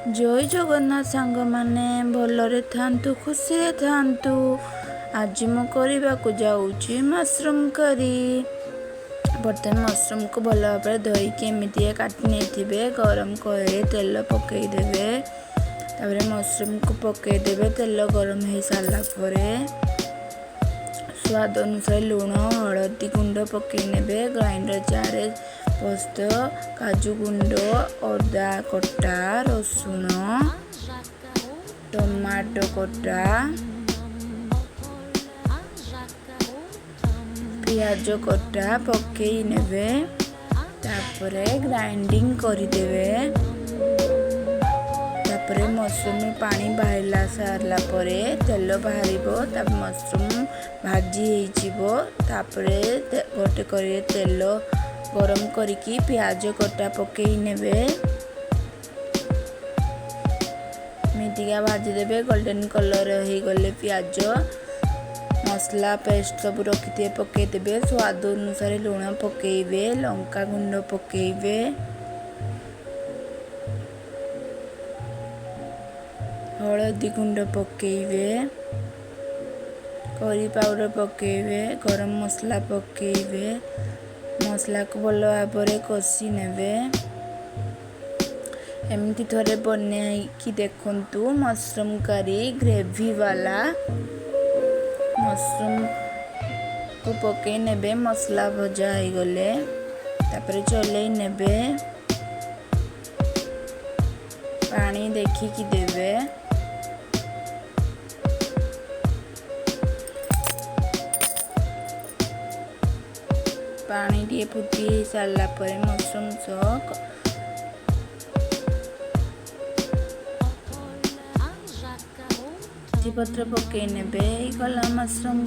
जय जगन्नाथ सांग माने भलरे थांतु खुशी रे थांतु। आज मु करबा को जाऊची मशरूम करी। बर्तन मशरूम को भल भाव धोईकी एमती काटी नहीं गरम कड़े तेल पकई देवे। तापर मशरूम को पकई देवे। तेल गरम हो सारा पर स्वाद अनुसार लुण हलदी गुंड पकई नेबे। ग्राइंडर जार पोस्त काजू गुंड अदा कटा रसुण टमाटो कटा पियाज कटा पकई नेबे। तापरे ग्राइंडिंग करदेवे। तापरे मशरूम पानी बाहला सारला परे तेल बाहर मशरूम भाजी हो। तापरे गोटे कर तेल गरम करिकी पियाज कटा पकई नेबे। मिटिका भाजी देबे। गोल्डन कलर हो गले पियाज मसला पेस्ट सब रखी पकई देबे। स्वाद अनुसार लुण पकईबे। लंका गुंड पकईबे। हलदी गुंड पकईबे। Curry powder पकईबे। गरम मसला पकईबे। मसला को भल भाव कषि नेबे। एमती थोड़े बनैकी देखंतु मशरूम करी ग्रेवी वाला। मशरूम को पकई नेबे। मसला भजा हो गले तापर चलई नेबे। पानी देखिकी देबे। पानी टे फुटी सारा पर मशरूम सक पत्र पकई नेबे। गला मशरूम।